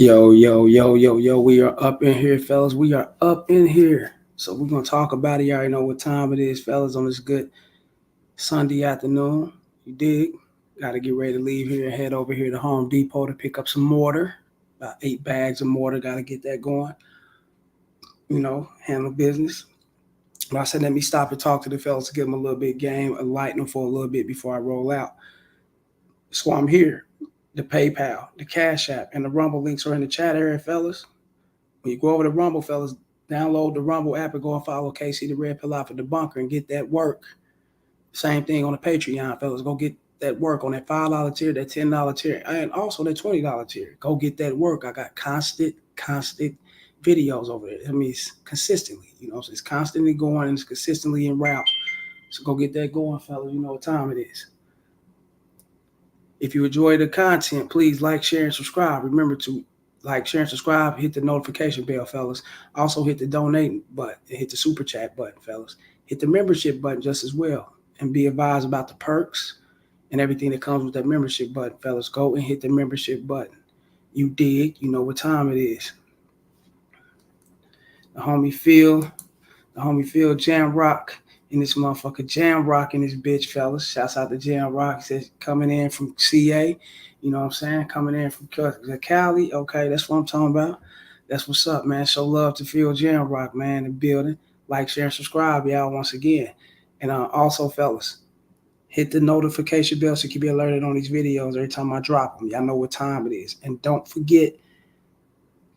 Yo, yo, yo, yo, yo, we are up in here, fellas. We are up in here. So we're gonna talk about it. You already know what time it is, fellas, on this good Sunday afternoon. You dig? Gotta get ready to leave here and head over here to Home Depot to pick up some mortar. About 8 bags of mortar. Gotta get that going. Handle business. But I said let me stop and talk to the fellas to give them a little bit of game, enlighten them for a little bit before I roll out. So I'm here. The PayPal, the Cash App, and the Rumble links are in the chat area, fellas. When you go over to Rumble, fellas, download the Rumble app and go and follow Casey the Red Pill Alpha Debunker and get that work. Same thing on the Patreon, fellas. Go get that work on that $5 tier, that $10 tier, and also that $20 tier. Go get that work. I got constant videos over there. I mean, it's consistently, so it's constantly going and it's consistently en route. So go get that going, fellas. You know what time it is. If you enjoy the content, please like, share, and subscribe. Remember to like, share, and subscribe. Hit the notification bell, fellas. Also hit the donate button. Hit the super chat button, fellas. Hit the membership button just as well. And be advised about the perks and everything that comes with that membership button, fellas. Go and hit the membership button. You dig. You know what time it is. The homie Phil Jam Rock in this motherfucker. Jam Rock in this bitch, fellas. Shouts out to Jam Rock. He says coming in from CA. You know what I'm saying? Coming in from Cali. Okay, that's what I'm talking about. That's what's up, man. Show love to Phil Jam Rock, man, in the building. Like, share, and subscribe, y'all, once again. And also, fellas, hit the notification bell so you can be alerted on these videos every time I drop them. Y'all know what time it is. And don't forget,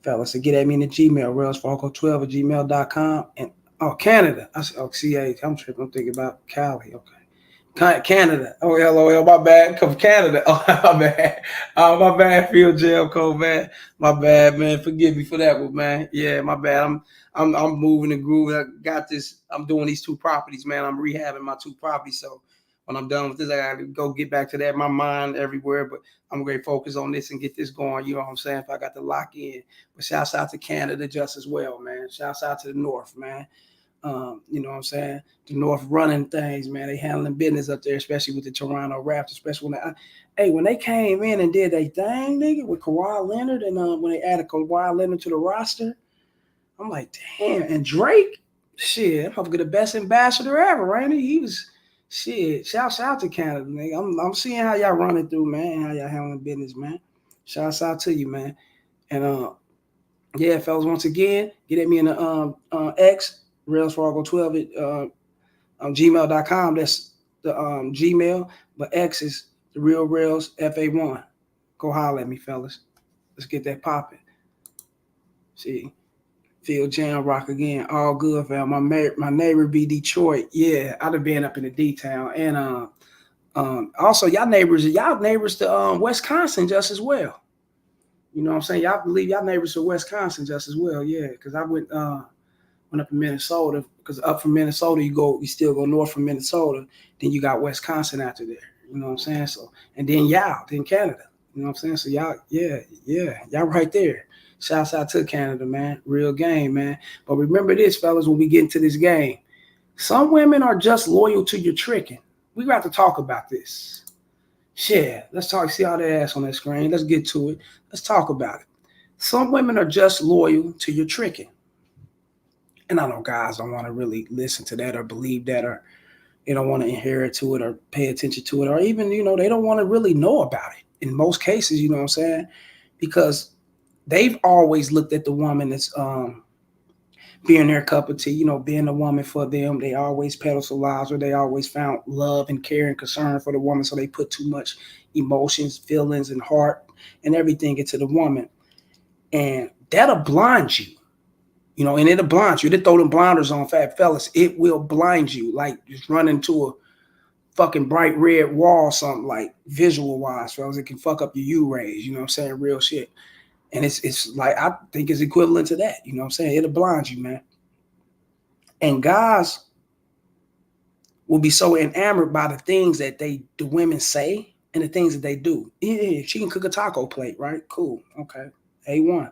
fellas, to get at me in the Gmail, railsfargo12 at gmail.com. And Canada. I said, CA. I'm tripping. I'm thinking about Cali. Okay. Canada. Oh, LOL. My bad. Come Canada. Oh, my bad. My bad. Phil Jelco, man. My bad, man. Forgive me for that one, man. Yeah, my bad. I'm moving and grooving. I got this. I'm doing these two properties, man. I'm rehabbing my two properties. So when I'm done with this, I gotta go get back to that. My mind everywhere, but I'm going to focus on this and get this going. You know what I'm saying? If I got to lock in. But shouts out to Canada just as well, man. Shouts out to the North, man. You know what I'm saying? The North running things, man. They handling business up there, especially with the Toronto Raptors. Especially when they came in and did their thing, nigga, with Kawhi Leonard, and when they added Kawhi Leonard to the roster, I'm like, damn. And Drake, shit, I'm probably the best ambassador ever, ain't he? He was shit. Shouts out to Canada, nigga. I'm seeing how y'all running through, man. How y'all handling business, man. Shouts out to you, man. And yeah, fellas, once again, get at me in the X, railsfargo12 at gmail.com. That's the Gmail, but X is the real rails FA1. Go holler at me, fellas. Let's get that popping. See, Phil Jam Rock again. All good, fam. My neighbor be Detroit. Yeah, I'd have been up in the D town. And also y'all neighbors to Wisconsin just as well. You know what I'm saying? Y'all believe y'all neighbors to Wisconsin just as well. Yeah, because I went up in Minnesota, because up from Minnesota you still go north from Minnesota, then you got Wisconsin after there. You know what I'm saying? So and then then Canada. You know what I'm saying? So y'all, y'all right there. Shouts out to Canada, man. Real game, man. But remember this, fellas, when we get into this game, some women are just loyal to your tricking. We got to talk about this. Shit, let's talk. See all that ass on that screen. Let's get to it. Let's talk about it. Some women are just loyal to your tricking. And I know guys don't want to really listen to that or believe that, or they don't want to inherit to it or pay attention to it, or even, they don't want to really know about it in most cases, you know what I'm saying? Because they've always looked at the woman as being their cup of tea, being a woman for them. They always pedestalized, or they always found love and care and concern for the woman. So they put too much emotions, feelings, and heart and everything into the woman. And that'll blind you. And it'll blind you. It'll throw them blinders on, fat fellas. It will blind you, like just running into a fucking bright red wall, something like visual wise, fellas. It can fuck up your U rays. You know what I'm saying? Real shit. And it's like, I think it's equivalent to that. You know what I'm saying? It'll blind you, man. And guys will be so enamored by the things that the women say and the things that they do. Yeah, she can cook a taco plate, right? Cool. Okay. A1.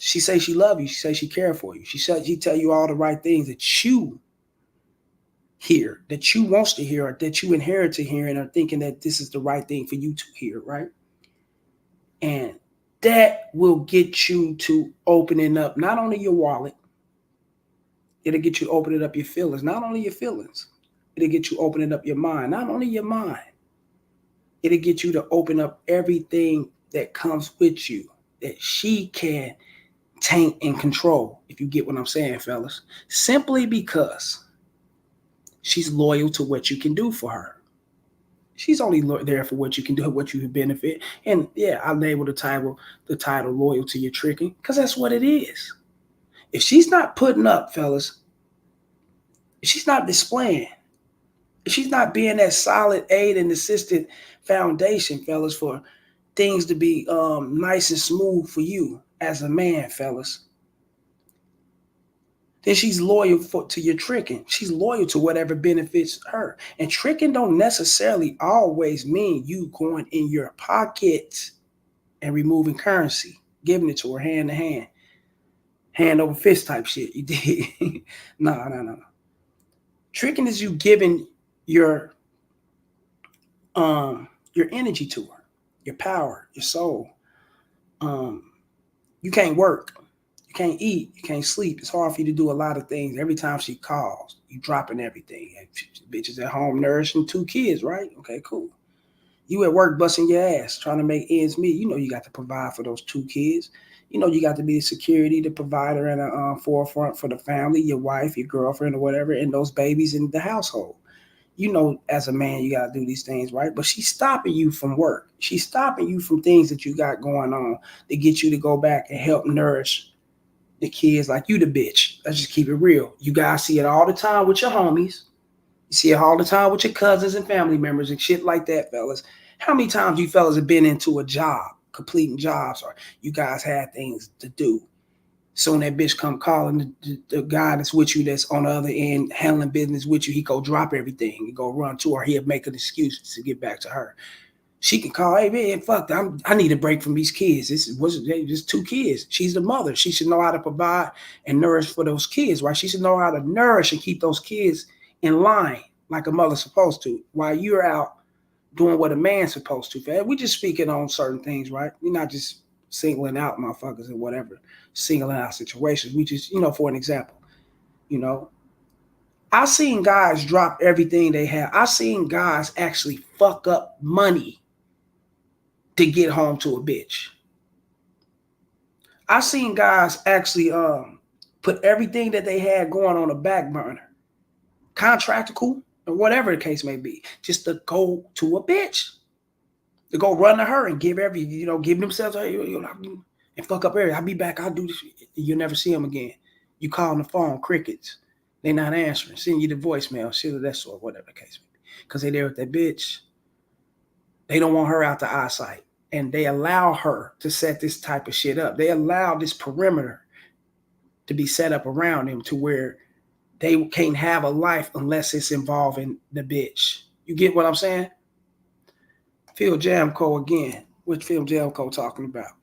She say she love you. She say she care for you. She tell you all the right things that you hear, that you wants to hear, or that you inherit to hear, and are thinking that this is the right thing for you to hear, right? And that will get you to opening up not only your wallet, it'll get you opening up your feelings, not only your feelings, it'll get you opening up your mind, not only your mind, it'll get you to open up everything that comes with you that she can taint and control, if you get what I'm saying, fellas. Simply because she's loyal to what you can do for her. She's only there for what you can do, what you can benefit. And yeah, I label the title loyal to your tricking, because that's what it is. If she's not putting up, fellas, if she's not displaying, if she's not being that solid aid and assistant foundation, fellas, for things to be nice and smooth for you as a man, fellas, then she's loyal to your tricking. She's loyal to whatever benefits her. And tricking don't necessarily always mean you going in your pocket and removing currency, giving it to her hand to hand over fist type shit. You did. No. Tricking is you giving your energy to her, your power, your soul. You can't work. You can't eat. You can't sleep. It's hard for you to do a lot of things. Every time she calls, you dropping everything. Bitches at home nourishing 2 kids, right? Okay, cool. You at work busting your ass, trying to make ends meet. You know you got to provide for those 2 kids. You know you got to be the security, the provider, and a forefront for the family, your wife, your girlfriend, or whatever, and those babies in the household. You know, as a man, you got to do these things, right? But she's stopping you from work. She's stopping you from things that you got going on to get you to go back and help nourish the kids like you the bitch. Let's just keep it real. You guys see it all the time with your homies. You see it all the time with your cousins and family members and shit like that, fellas. How many times you fellas have been into a job, completing jobs, or you guys had things to do? Soon that bitch come calling the guy that's with you, that's on the other end handling business with you. He go drop everything. He go run to her. He'll make an excuse to get back to her. She can call, hey man, fuck that. I need a break from these kids. This was just 2 kids. She's the mother. She should know how to provide and nourish for those kids, right? She should know how to nourish and keep those kids in line like a mother's supposed to, while you're out doing what a man's supposed to. Fam. We just speaking on certain things, right? We're not just singling out motherfuckers and whatever, singling out situations. We just, for an example, I've seen guys drop everything they have. I've seen guys actually fuck up money to get home to a bitch. I've seen guys actually put everything that they had going on a back burner, contractical or whatever the case may be, just to go to a bitch, to go run to her and give themselves, and fuck up everything. I'll be back. I'll do this. You'll never see them again. You call on the phone, crickets. They're not answering. Send you the voicemail, shit of that sort, whatever the case may be. Because they're there with that bitch. They don't want her out the eyesight. And they allow her to set this type of shit up. They allow this perimeter to be set up around them to where they can't have a life unless it's involving the bitch. You get what I'm saying? Phil Jamco again. What Phil Jamco talking about?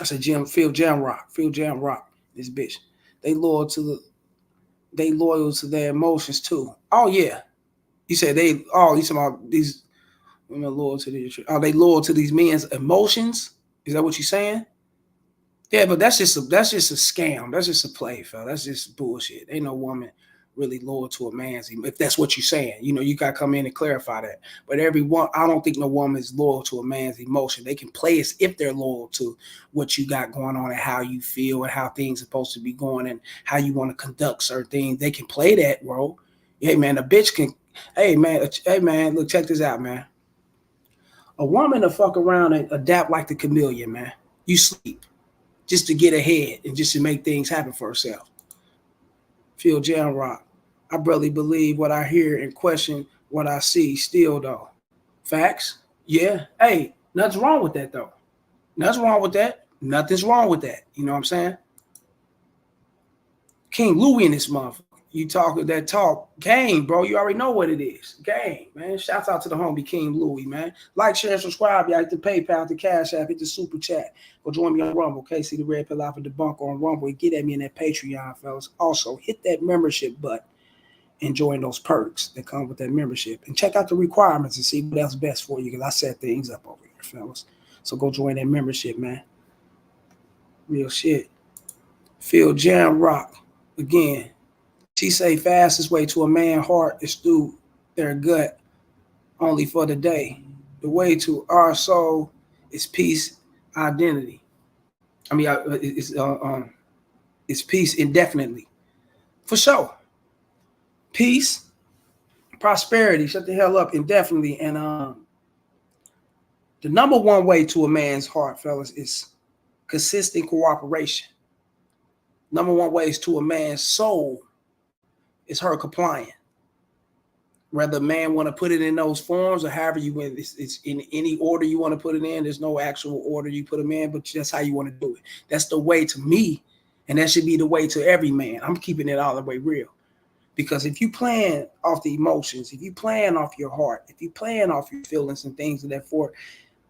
I said Phil Jamrock. Phil Jamrock, this bitch. They loyal to their emotions too. Oh yeah. You said you talking about these women loyal to these. Are they loyal to these men's emotions? Is that what you're saying? Yeah, but that's just a scam. That's just a play, fella. That's just bullshit. Ain't no woman really loyal to a man's, if that's what you're saying. You gotta come in and clarify that. But I don't think no woman is loyal to a man's emotion. They can play as if they're loyal to what you got going on and how you feel and how things are supposed to be going and how you want to conduct certain things. They can play that role. Hey man, a bitch can. Hey man, look, check this out, man. A woman to fuck around and adapt like the chameleon, man. You sleep just to get ahead and just to make things happen for herself. Phil Jamrock. I barely believe what I hear and question what I see still, though. Facts? Yeah. Hey, nothing's wrong with that, though. Nothing's wrong with that. Nothing's wrong with that. You know what I'm saying? King Louie in this motherfucker. You talking that talk. Game, bro. You already know what it is. Game, man. Shouts out to the homie King Louie, man. Like, share, and subscribe. Y'all hit the PayPal, the Cash App, hit the Super Chat. Go join me on Rumble. Okay, see the Red Pill Alpha Debunker on Rumble. And get at me in that Patreon, fellas. Also, hit that membership button and join those perks that come with that membership. And check out the requirements and see what else best for you, because I set things up over here, fellas. So go join that membership, man. Real shit. Phil Jamrock again. She say fastest way to a man's heart is through their gut, only for the day. The way to our soul is peace, identity. I mean, it's peace indefinitely, for sure. Peace, prosperity. Shut the hell up indefinitely. And the number one way to a man's heart, fellas, is consistent cooperation. Number one way is to a man's soul is her complying. Whether a man want to put it in those forms or however you want, it's in any order you want to put it in. There's no actual order you put them in, but that's how you want to do it. That's the way to me, and that should be the way to every man. I'm keeping it all the way real. Because if you plan off the emotions, if you plan off your heart, if you plan off your feelings and things of that sort,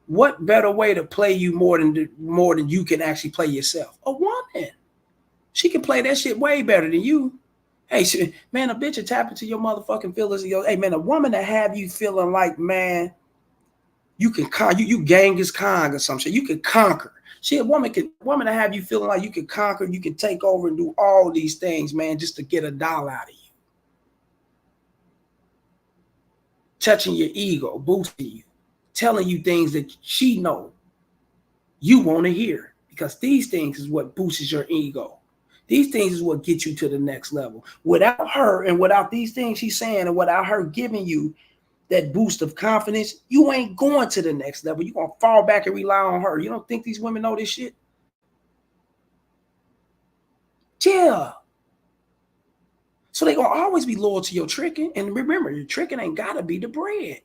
what better way to play you more than you can actually play yourself? A woman. She can play that shit way better than you. Hey, man, a bitch will tap into your motherfucking feelings. Hey, man, a woman that have you feeling like, man, you can you Genghis Khan or some shit. You can conquer. A woman to have you feeling like you can conquer, you can take over and do all these things, man, just to get a dollar out of you. Touching your ego, boosting you, telling you things that she know you want to hear, because these things is what boosts your ego. These things is what gets you to the next level. Without her and without these things she's saying and without her giving you that boost of confidence, you ain't going to the next level. You're going to fall back and rely on her. You don't think these women know this shit? Yeah. So they're going to always be loyal to your tricking. And remember, your tricking ain't got to be the bread.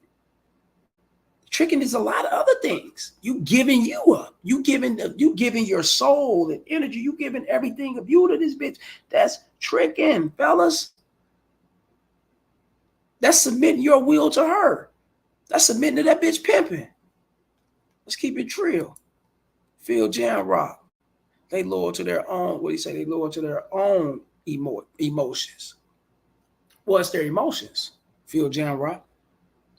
Tricking is a lot of other things. You giving you up. You giving your soul and energy. You giving everything of you to this bitch. That's tricking, fellas. That's submitting your will to her. That's submitting to that bitch pimping. Let's keep it real. Phil Jamrock. They loyal to their own. What do you say? They loyal to their own emotions. What's their emotions? Phil Jamrock.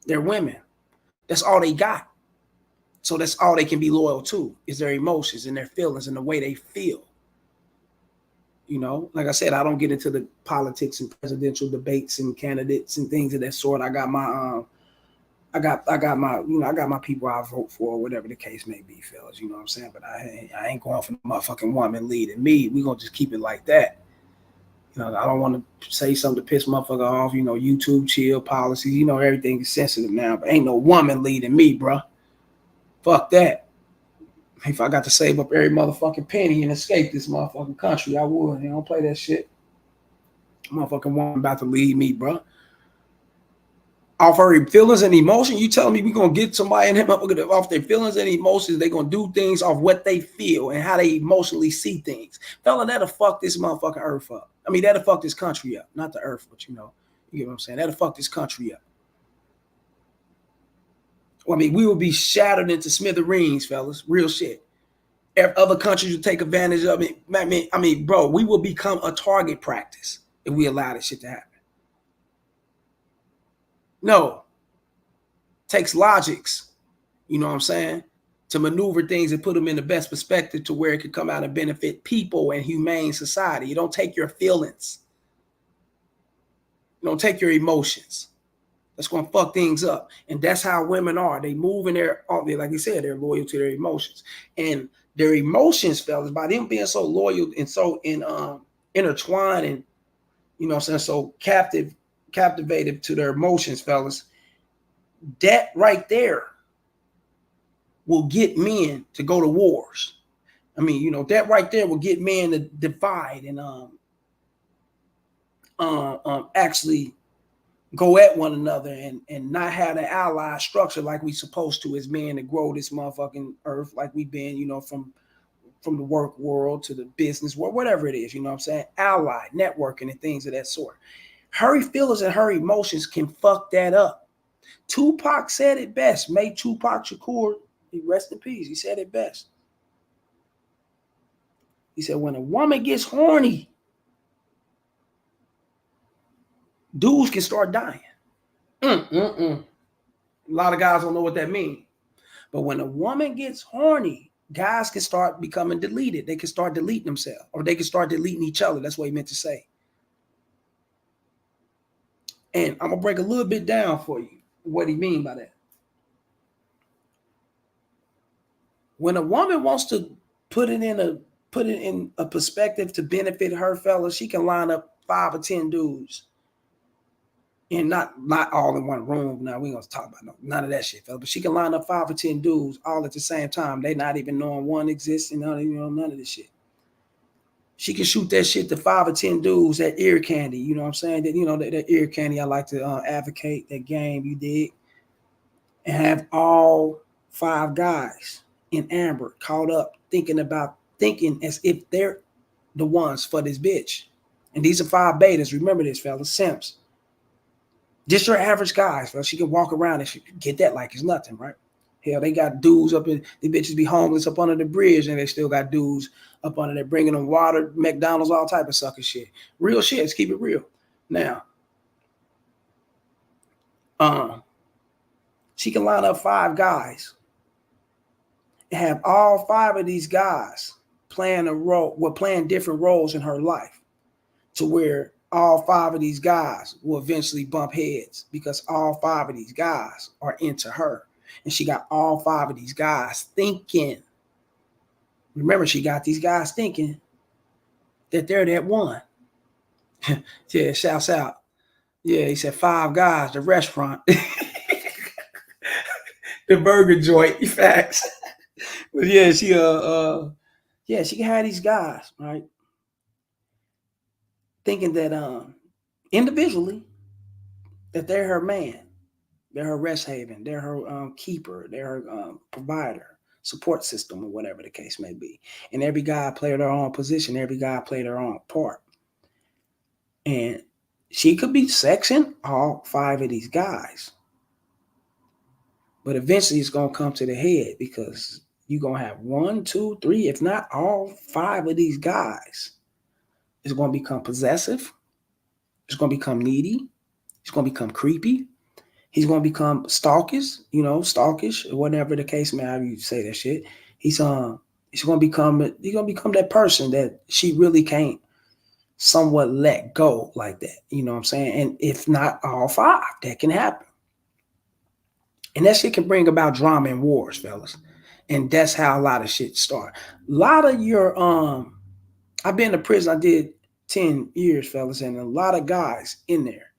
They're women. That's all they got. So that's all they can be loyal to is their emotions and their feelings and the way they feel. You know, like I said, I don't get into the politics and presidential debates and candidates and things of that sort. I got my I got my people I vote for, or whatever the case may be, fellas. You know what I'm saying? But I ain't going for the motherfucking woman leading me. We gonna just keep it like that. You know, I don't want to say something to piss motherfucker off. You know, YouTube chill policies. You know, everything is sensitive now, but ain't no woman leading me, bro. Fuck that. If I got to save up every motherfucking penny and escape this motherfucking country, I would. You don't play that shit. Motherfucking woman about to lead me, bro. Off her feelings and emotion, you telling me we gonna get somebody and him up off their feelings and emotions? They gonna do things off what they feel and how they emotionally see things. Fella, that'll fuck this motherfucking earth up. I mean, that'll fuck this country up. Not the earth, but you know, you get what I'm saying. That'll fuck this country up. Well, I mean, we will be shattered into smithereens, fellas. Real shit. If other countries will take advantage of it. I mean, bro, we will become a target practice if we allow this shit to happen. No. Takes logics, you know what I'm saying, to maneuver things and put them in the best perspective to where it could come out and benefit people and humane society. You don't take your feelings. You don't take your emotions. That's going to fuck things up. And that's how women are. They move in their, like you said, they're loyal to their emotions. And their emotions, fellas, by them being so loyal and so intertwined and, you know what I'm saying, so captivated to their emotions, fellas, that right there will get men to go to wars. I mean, you know, that right there will get men to divide and actually go at one another and not have an ally structure like we supposed to as men to grow this motherfucking earth like we've been, you know, from the work world to the business world, whatever it is, you know what I'm saying? Ally, networking and things of that sort. Her feelings and her emotions can fuck that up. Tupac said it best. May Tupac Shakur, he rest in peace. He said it best. He said, when a woman gets horny, dudes can start dying. A lot of guys don't know what that means. But when a woman gets horny, Guys can start becoming deleted. They can start deleting themselves, or they can start deleting each other. That's what he meant to say. And I'm gonna break a little bit down for you what he mean by that. When a woman wants to put it in a perspective to benefit her fellas, she can line up 5 or 10 dudes, and not all in one room. Now we ain't gonna talk about none of that shit, fella. But she can line up 5 or 10 dudes all at the same time. They not even knowing one exists, and none of this shit. She can shoot that shit to 5 or 10 dudes, that ear candy. You know what I'm saying? That ear candy. I like to advocate that game. You dig? And have all 5 guys in amber caught up thinking as if they're the ones for this bitch. And these are 5 betas. Remember this, fellas. Simps. Just your average guys, fellas. She can walk around and she get that like it's nothing, right? Hell, they got dudes up in, the bitches be homeless up under the bridge, and they still got dudes up under there bringing them water, McDonald's, all type of sucker shit. Real shit. Let's keep it real. Now, she can line up 5 guys and have all 5 of these guys playing playing different roles in her life, to where all 5 of these guys will eventually bump heads because all 5 of these guys are into her. And she got all 5 of these guys thinking. Remember, she got these guys thinking that they're that one. Yeah, shouts out. Yeah, he said 5 guys, the restaurant. The burger joint, facts. But yeah, she she can have these guys, right? Thinking that individually that they're her man, they're her rest haven, they're her keeper, they're her provider, support system, or whatever the case may be. And every guy played their own position, every guy played their own part. And she could be sexing all 5 of these guys. But eventually it's gonna come to the head, because you're gonna have 1, 2, 3, if not all 5 of these guys. It's gonna become possessive, it's gonna become needy, it's gonna become creepy, he's gonna become stalkish, or whatever the case may have, you say that shit. He's gonna become that person that she really can't somewhat let go like that. You know what I'm saying? And if not all 5, that can happen. And that shit can bring about drama and wars, fellas. And that's how a lot of shit start. A lot of your I've been to prison, I did 10 years, fellas, and a lot of guys in there.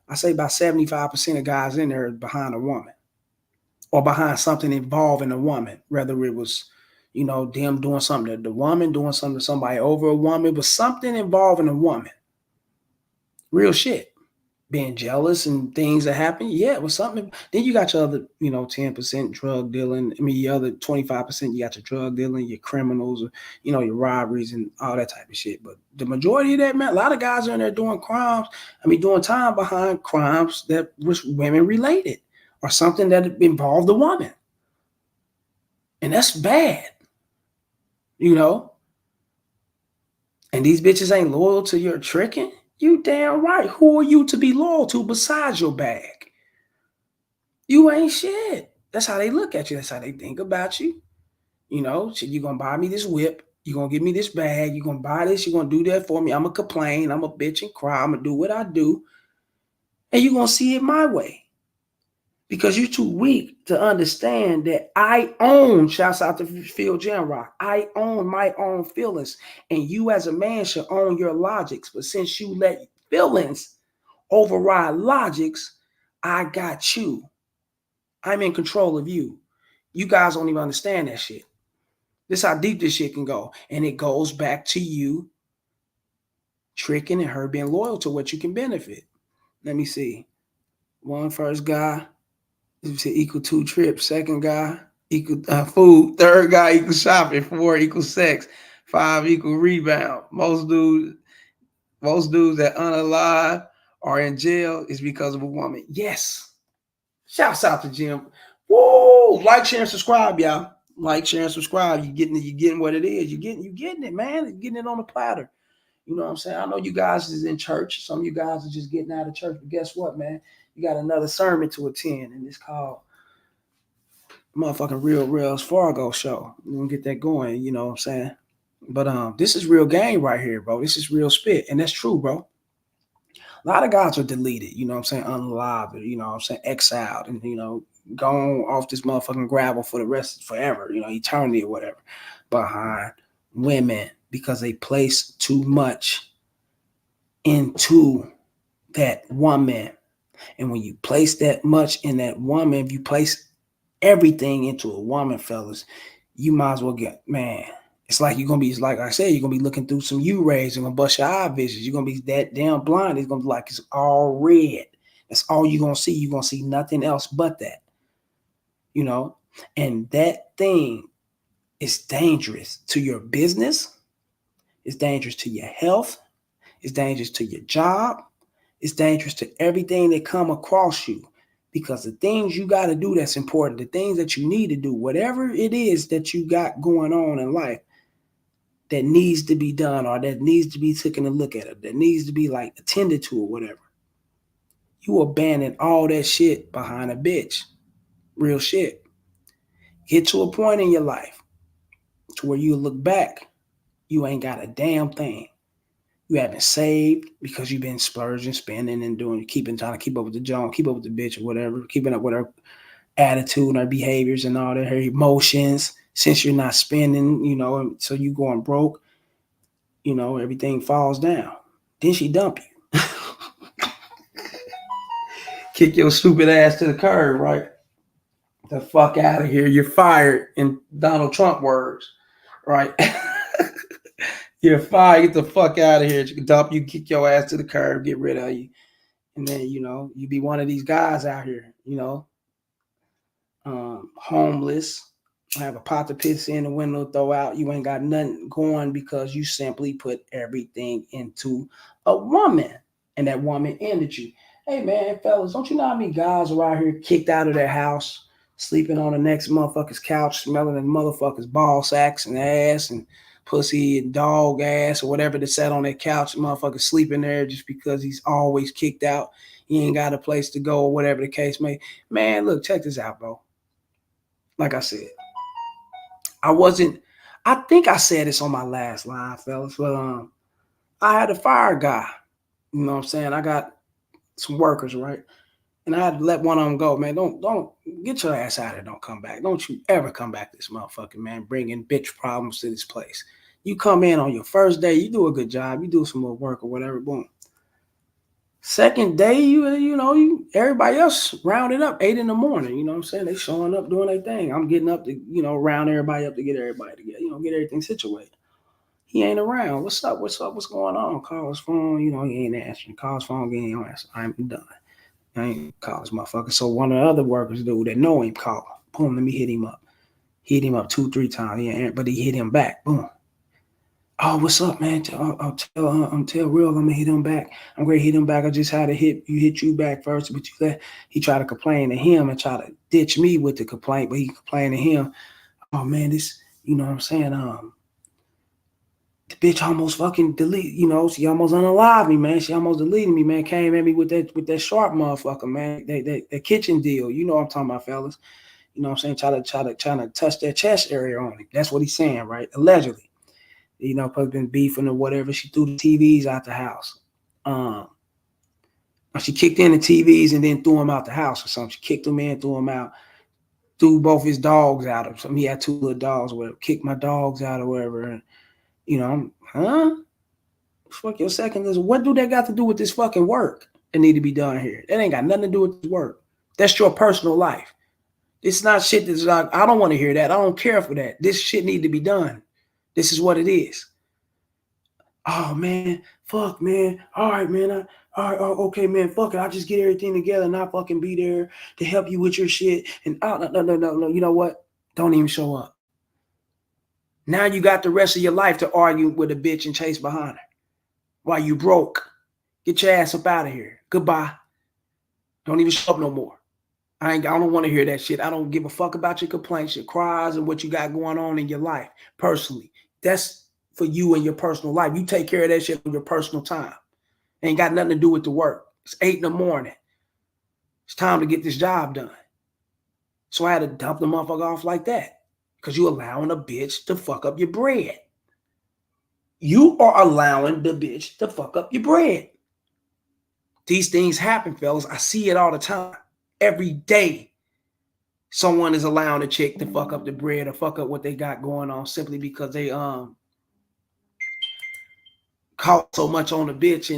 I say about 75% of guys in there are behind a woman, or behind something involving a woman, whether it was, them doing something to the woman, doing something to somebody over a woman, but something involving a woman. Real shit. Being jealous and things that happen. Yeah, it was something. Then you got your other, 10% drug dealing. I mean, your other 25%, you got your drug dealing, your criminals, your robberies and all that type of shit. But the majority of that, man, a lot of guys are in there doing crimes. Doing time behind crimes that was women related, or something that involved a woman. And that's bad, And these bitches ain't loyal to your tricking. You damn right. Who are you to be loyal to besides your bag? You ain't shit. That's how they look at you. That's how they think about you. Shit, you gonna buy me this whip. You gonna give me this bag. You gonna buy this. You gonna do that for me. I'm gonna complain. I'm gonna bitch and cry. I'm gonna do what I do. And you gonna see it my way. Because you're too weak to understand that I own, shouts out to Phil Jamrock, I own my own feelings. And you as a man should own your logics. But since you let feelings override logics, I got you. I'm in control of you. You guys don't even understand that shit. This is how deep this shit can go. And it goes back to you tricking and her being loyal to what you can benefit. Let me see. First guy equal 2 trips. Second guy equal food. Third guy equal shopping. 4 equal sex. 5 equal rebound. Most dudes that unalive are in jail is because of a woman. Yes. Shouts out to Jim. Whoa! Like, share, and subscribe, y'all. Like, share, and subscribe. You getting what it is. You getting it, man. You're getting it on the platter. You know what I'm saying? I know you guys is in church. Some of you guys are just getting out of church. But guess what, man? You got another sermon to attend, and it's called motherfucking Real Wells Fargo show. We're gonna get that going, you know what I'm saying? But this is real game right here, bro. This is real spit. And that's true, bro. A lot of guys are deleted, you know what I'm saying, unalived, you know what I'm saying, exiled, and gone off this motherfucking gravel for the rest forever, eternity or whatever, behind women because they place too much into that woman. And when you place that much in that woman, if you place everything into a woman, fellas, you might as well get, man. It's like you're gonna be, like I said, you're gonna be looking through some U-rays and gonna bust your eye visions. You're gonna be that damn blind. It's gonna be like it's all red. That's all you're gonna see. You're gonna see nothing else but that. And that thing is dangerous to your business. It's dangerous to your health. It's dangerous to your job. It's dangerous to everything that come across you. Because the things you got to do that's important, the things that you need to do, whatever it is that you got going on in life that needs to be done or that needs to be taken a look at, it, that needs to be like attended to or whatever, you abandon all that shit behind a bitch. Real shit. Get to a point in your life to where you look back, you ain't got a damn thing. You haven't saved because you've been splurging, spending, and trying to keep up with the Jones, keep up with the bitch or whatever, keeping up with her attitude and her behaviors and all that, her emotions. Since you're not spending, so you going broke, everything falls down. Then she dump you. Kick your stupid ass to the curb, right? The fuck out of here. You're fired in Donald Trump words, right? You're fired. Get the fuck out of here. You can dump you, kick your ass to the curb, get rid of you. And then, you be one of these guys out here, homeless, have a pot to piss in the window, throw out. You ain't got nothing going because you simply put everything into a woman. And that woman ended you. Hey, man, fellas, don't you know how many guys are out here kicked out of their house, sleeping on the next motherfucker's couch, smelling the motherfucker's ball sacks and ass and pussy and dog ass or whatever that sat on that couch, motherfucker sleeping there just because he's always kicked out. He ain't got a place to go or whatever the case may. Man, look, check this out, bro. Like I said, I think I said this on my last live, fellas, but I had to fire a guy. You know what I'm saying? I got some workers, right? And I had to let one of them go, man. Don't get your ass out of here. Don't come back. Don't you ever come back to this motherfucker, man. Bringing bitch problems to this place. You come in on your first day, you do a good job, you do some more work or whatever, boom. Second day, everybody else rounded up 8 a.m. You know what I'm saying? They showing up doing their thing. I'm getting up to, round everybody up to get everybody together, get everything situated. He ain't around. What's up? What's going on? Call his phone, he ain't answering. Call his phone, he ain't answering. I'm done. I ain't call this motherfucker. So one of the other workers that know him call. Boom, let me hit him up. Hit him up 2-3 times. But he hit him back. Boom. Oh, what's up, man? I'll tell Real I'm gonna hit him back. I'm gonna hit him back. I just had to hit you back first, but he tried to complain to him and try to ditch me with the complaint, but he complained to him. Oh man, this, you know what I'm saying? The bitch almost fucking delete, she almost unalived me, man. She almost deleted me, man. Came at me with that sharp motherfucker, man. That kitchen deal. You know what I'm talking about, fellas. You know what I'm saying? Trying to touch that chest area on him. That's what he's saying, right? Allegedly. Probably been beefing or whatever. She threw the TVs out the house. She kicked in the TVs and then threw them out the house or something. She kicked them in, threw them out, threw both his dogs out or something. He had 2 little dogs or whatever. Kicked my dogs out or whatever. And, fuck your second list. What do that got to do with this fucking work that need to be done here? That ain't got nothing to do with this work. That's your personal life. It's not shit that's like, I don't want to hear that. I don't care for that. This shit need to be done. This is what it is. Oh, man. Fuck, man. All right, man. All right, okay, man. Fuck it. I'll just get everything together and I'll fucking be there to help you with your shit. And no. You know what? Don't even show up. Now you got the rest of your life to argue with a bitch and chase behind her while you broke. Get your ass up out of here. Goodbye. Don't even show up no more. I don't want to hear that shit. I don't give a fuck about your complaints, your cries, and what you got going on in your life personally. That's for you and your personal life. You take care of that shit on your personal time. Ain't got nothing to do with the work. It's 8 a.m. It's time to get this job done. So I had to dump the motherfucker off like that. Because you allowing a bitch to fuck up your bread. You are allowing the bitch to fuck up your bread. These things happen, fellas. I see it all the time. Every day, someone is allowing a chick to fuck up the bread or fuck up what they got going on simply because they caught so much on the bitch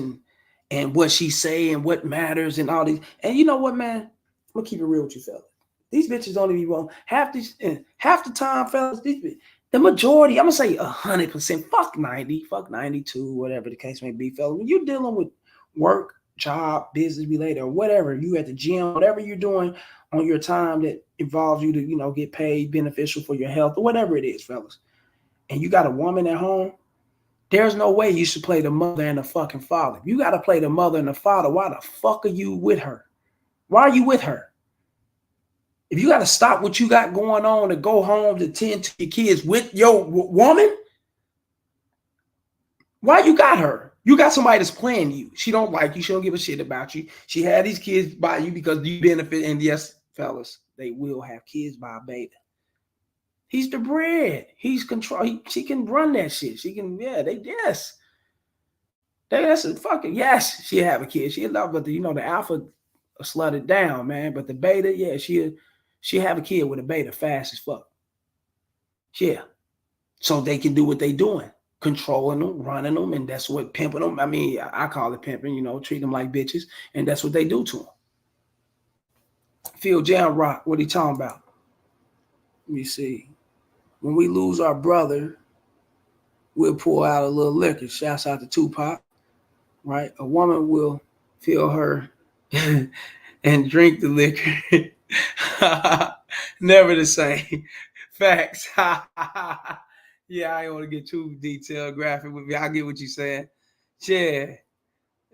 and what she say and what matters and all these. And you know what, man? I'm gonna keep it real with you, fellas. These bitches don't even wrong. Half the time, fellas, the majority, I'm gonna say 100%, fuck 90, fuck 92, whatever the case may be, fellas. When you're dealing with work, job, business related, or whatever, you at the gym, whatever you're doing on your time that involves you to, get paid, beneficial for your health, or whatever it is, fellas. And you got a woman at home, there's no way you should play the mother and the fucking father. If you got to play the mother and the father, why the fuck are you with her? Why are you with her? If you got to stop what you got going on to go home to tend to your kids with your woman, why you got her? You got somebody that's playing you. She don't like you. She don't give a shit about you. She had these kids by you because you benefit. And yes, fellas, they will have kids by a beta. He's the bread. He's control. She can run that shit. She can, yes. That's a fucking, yes, she'll have a kid. She'll love, but the alpha slutted down, man. But the beta, yeah, she'll have a kid with a beta fast as fuck. Yeah. So they can do what they doing. Controlling them, running them, and that's what pimping them. I mean, I call it pimping, treat them like bitches, and that's what they do to them. Phil Jamrock, what he talking about? Let me see. When we lose our brother, we'll pour out a little liquor. Shouts out to Tupac, right? A woman will feel her and drink the liquor. Never the same. Facts. Yeah, I don't want to get too detailed, graphic with me. I get what you're saying. Yeah.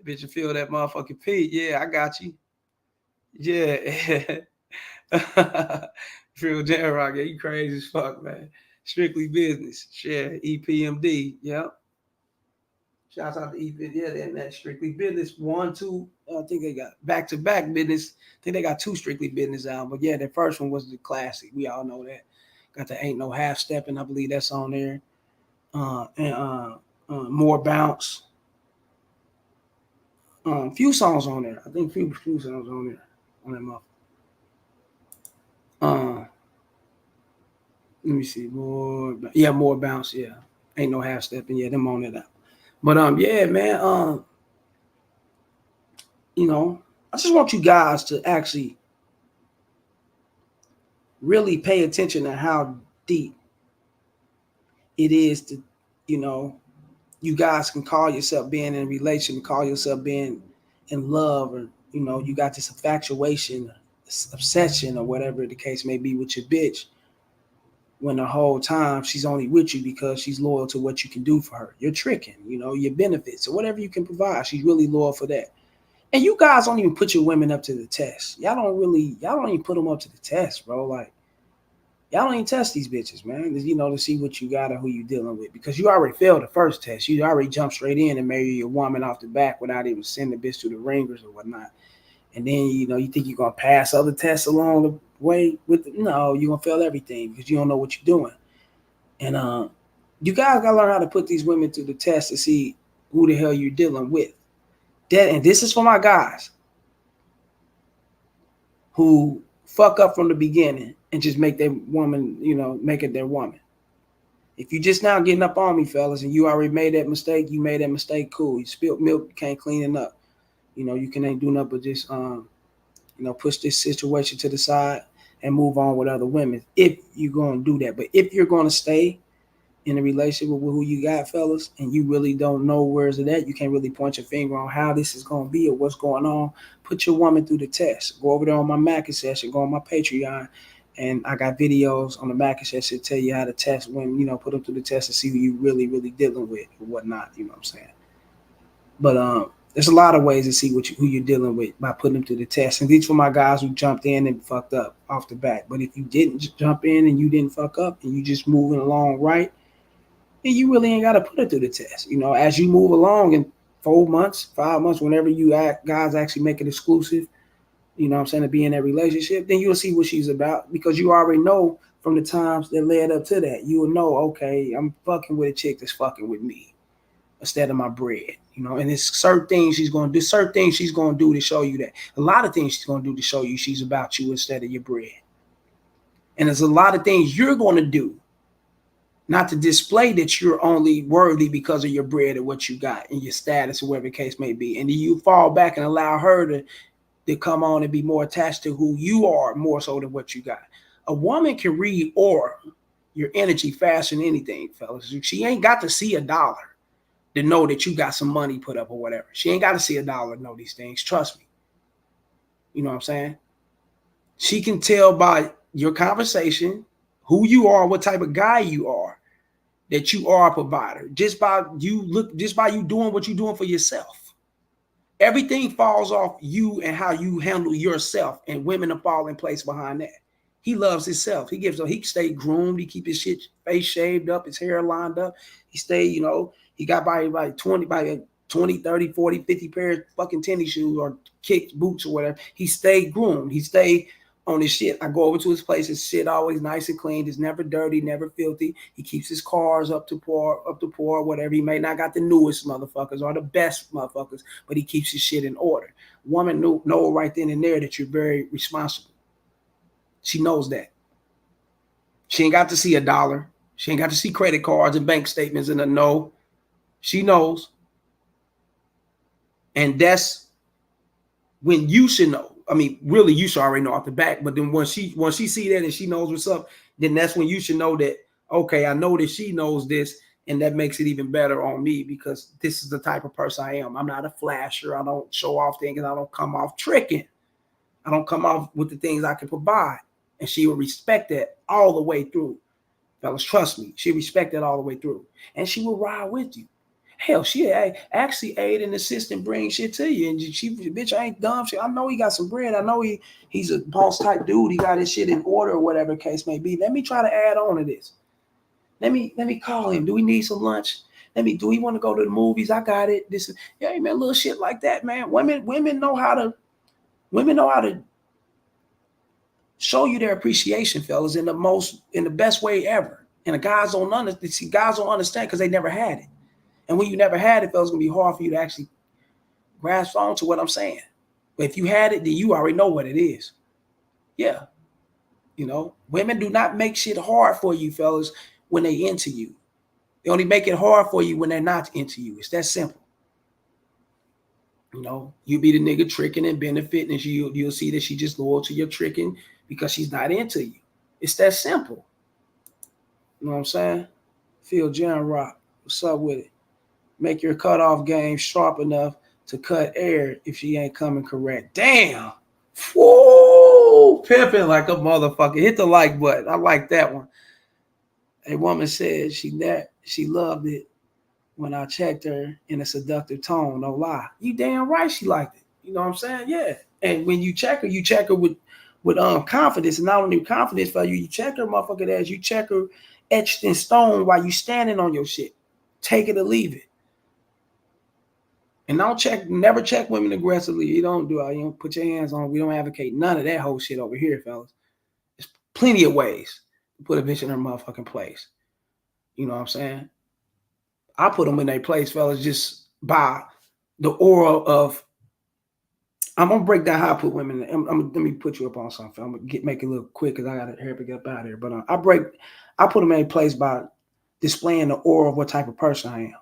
Bitch, you feel that motherfucking Pete. Yeah, I got you. Yeah. Phil Jamrock, yeah, you crazy as fuck, man. Strictly business. Yeah, EPMD. Yep. Shouts out to EPMD. Yeah, that Strictly Business. 1, 2. I think they got back-to-back business. I think they got 2 Strictly Business albums. But yeah, the first one was the classic. We all know that. Got the Ain't No Half Stepping. I believe that's on there. And More Bounce. Few songs on there. I think few songs on there. On that motherfucker. Let me see. More Bounce. Yeah. Ain't No Half Stepping. Yeah, them on that. But yeah, man. I just want you guys to actually really pay attention to how deep it is to, you guys can call yourself being in a relationship, call yourself being in love, or, you got this infatuation, this obsession, or whatever the case may be with your bitch, when the whole time she's only with you because she's loyal to what you can do for her. You're tricking, your benefits or whatever you can provide. She's really loyal for that. And you guys don't even put your women up to the test. Y'all don't even put them up to the test, bro. Like, y'all don't even test these bitches, man. To see what you got or who you dealing with. Because you already failed the first test. You already jumped straight in and married your woman off the back without even sending the bitch to the ringers or whatnot. And then, you think you're going to pass other tests along the way. No, you're going to fail everything because you don't know what you're doing. And you guys got to learn how to put these women through the test to see who the hell you're dealing with. And this is for my guys who fuck up from the beginning and just make their woman, make it their woman. If you just now getting up on me, fellas, and you already made that mistake, cool. You spilled milk, you can't clean it up. You can't do nothing but just, push this situation to the side and move on with other women if you're going to do that. But if you're going to stay in a relationship with who you got, fellas, and you really don't know where's it at, you can't really point your finger on how this is going to be or what's going on, put your woman through the test. Go over there on my Mackie session, go on my Patreon, and I got videos on the Mackie session to tell you how to test when, put them through the test and see who you really, really dealing with or whatnot, you know what I'm saying? But there's a lot of ways to see who you're dealing with by putting them through the test. And these for my guys who jumped in and fucked up off the bat. But if you didn't jump in and you didn't fuck up and you just moving along right, then you really ain't got to put it through the test. As you move along in 4 months, 5 months, whenever you guys actually make it exclusive, you know what I'm saying, to be in that relationship, then you'll see what she's about because you already know from the times that led up to that. You will know, okay, I'm fucking with a chick that's fucking with me instead of my bread. You know, and it's certain things she's gonna do, certain things she's gonna do to show you that. A lot of things she's gonna do to show you she's about you instead of your bread. And there's a lot of things you're gonna do not to display that you're only worthy because of your bread or what you got and your status or whatever the case may be. And then you fall back and allow her to come on and be more attached to who you are more so than what you got. A woman can read aura, your energy, faster than anything, fellas. She ain't got to see a dollar to know that you got some money put up or whatever. She ain't got to see a dollar to know these things. Trust me. You know what I'm saying? She can tell by your conversation who you are, what type of guy you are, that you are a provider. Just by you doing what you're doing for yourself. Everything falls off you and how you handle yourself, and women will fall in place behind that. He loves himself. He can stay groomed. He keep his shit face shaved up, his hair lined up. He stay, he got by 20, 30, 40, 50 pairs of fucking tennis shoes or kicks, boots or whatever. He stayed groomed. He stayed on his shit. I go over to his place. His shit always nice and clean. It's never dirty, never filthy. He keeps his cars up to par, whatever. He may not got the newest motherfuckers or the best motherfuckers, but he keeps his shit in order. Woman know right then and there that you're very responsible. She knows that. She ain't got to see a dollar. She ain't got to see credit cards and bank statements and a no. She knows. And that's when you should know. I mean, really, you should already know off the back. But then once she see that and she knows what's up, then that's when you should know that, okay, I know that she knows this, and that makes it even better on me because this is the type of person I am. I'm not a flasher. I don't show off things. I don't come off tricking. I don't come off with the things I can provide. And she will respect that all the way through. Fellas, trust me. She respect that all the way through. And she will ride with you. Hell, she actually aid and assist and bring shit to you. And she, bitch, I ain't dumb shit. I know he got some bread. I know he's a boss type dude. He got his shit in order or whatever the case may be. Let me try to add on to this. Let me call him. Do we need some lunch? Do we want to go to the movies? I got it. This is, yeah, man, little shit like that, man. Women know how to show you their appreciation, fellas, in the best way ever. And the guys don't understand because they never had it. And when you never had it, fellas, it's gonna be hard for you to actually grasp on to what I'm saying. But if you had it, then you already know what it is. Yeah. Women do not make shit hard for you, fellas, when they into you. They only make it hard for you when they're not into you. It's that simple. You be the nigga tricking and benefiting, and you'll see that she just loyal to your tricking because she's not into you. It's that simple. You know what I'm saying? Phil Jam Rock. What's up with it? Make your cutoff game sharp enough to cut air if she ain't coming correct. Damn. Whoa. Pimping like a motherfucker. Hit the like button. I like that one. A woman said she loved it when I checked her in a seductive tone. No lie. You damn right she liked it. You know what I'm saying? Yeah. And when you check her with confidence, and not only confidence for you check her motherfucking ass, you check her etched in stone while you standing on your shit. Take it or leave it. And never check women aggressively. You don't put your hands on. We don't advocate none of that whole shit over here, fellas. There's plenty of ways to put a bitch in her motherfucking place. You know what I'm saying? I put them in their place, fellas, just by the aura of. I'm gonna break down how I put women. Let me put you up on something. I'm gonna make it a little quick because I gotta hurry up and get out of here. But I put them in a place by displaying the aura of what type of person I am.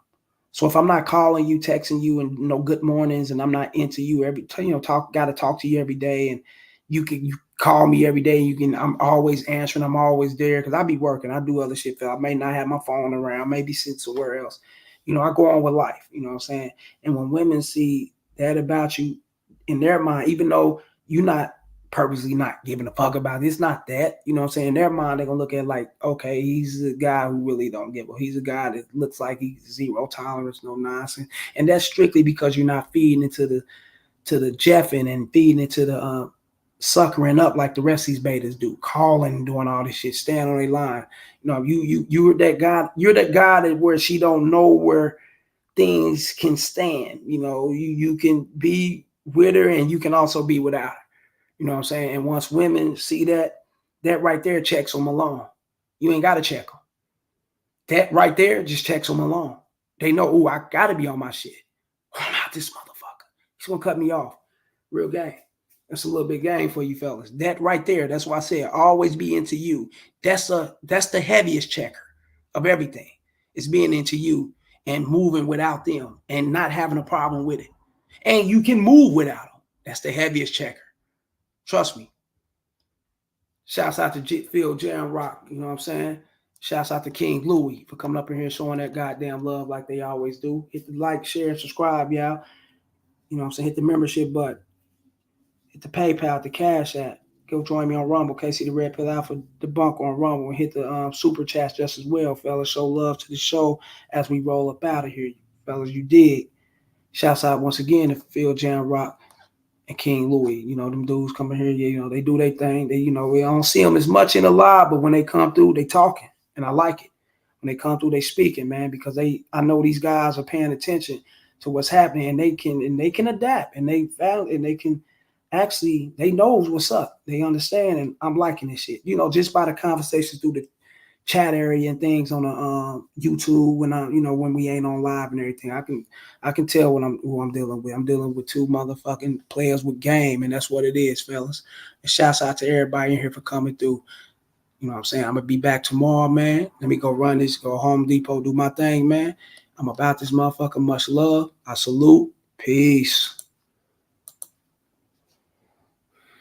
So if I'm not calling you, texting you, and good mornings, and I'm not into you gotta talk to you every day, and you call me every day. I'm always answering. I'm always there because I be working. I do other shit. I may not have my phone around. Maybe sit somewhere else. I go on with life. You know what I'm saying? And when women see that about you, in their mind, even though you're not purposely not giving a fuck about it, it's not that. You know what I'm saying? In their mind, they're gonna look at it like, okay, he's a guy who really don't give a. He's a guy that looks like he's zero tolerance, no nonsense, and that's strictly because you're not feeding into the jeffing and feeding into the suckering up like the rest of these betas do, calling and doing all this shit, stand on their line. You're that guy. You're that guy that where she don't know where things can stand. You can be with her and you can also be without her. You know what I'm saying? And once women see that, that right there checks them alone. You ain't got to check them. That right there just checks them alone. They know, oh, I got to be on my shit. I'm out this motherfucker. He's going to cut me off. Real game. That's a little bit game for you fellas. That right there, that's why I said always be into you. That's the heaviest checker of everything. It's being into you and moving without them and not having a problem with it. And you can move without them. That's the heaviest checker. Trust me. Shouts out to Phil Jamrock, you know what I'm saying? Shouts out to King Louis for coming up in here showing that goddamn love like they always do. Hit the like, share, and subscribe, y'all. You know what I'm saying? Hit the membership button. Hit the PayPal, the Cash App. Go join me on Rumble. Casey the Red Pill Alpha Debunk on Rumble. And hit the super chats just as well, fellas. Show love to the show as we roll up out of here, fellas. You dig. Shouts out once again to Phil Jamrock and King Louis. You know, them dudes coming here, you know, they do their thing. They, you know, we don't see them as much in the live, but when they come through, they talking. And I like it. When they come through, they speaking, man, because I know these guys are paying attention to what's happening, and they can adapt, and they can actually, they knows what's up. They understand, and I'm liking this shit. You know, just by the conversations through the chat area and things on the YouTube when we ain't on live and everything. I can tell who I'm dealing with. I'm dealing with two motherfucking players with game, and that's what it is, fellas. And shouts out to everybody in here for coming through. You know what I'm saying? I'm gonna be back tomorrow, man. Let me go run this, go Home Depot, do my thing, man. I'm about this motherfucker. Much love. I salute. Peace.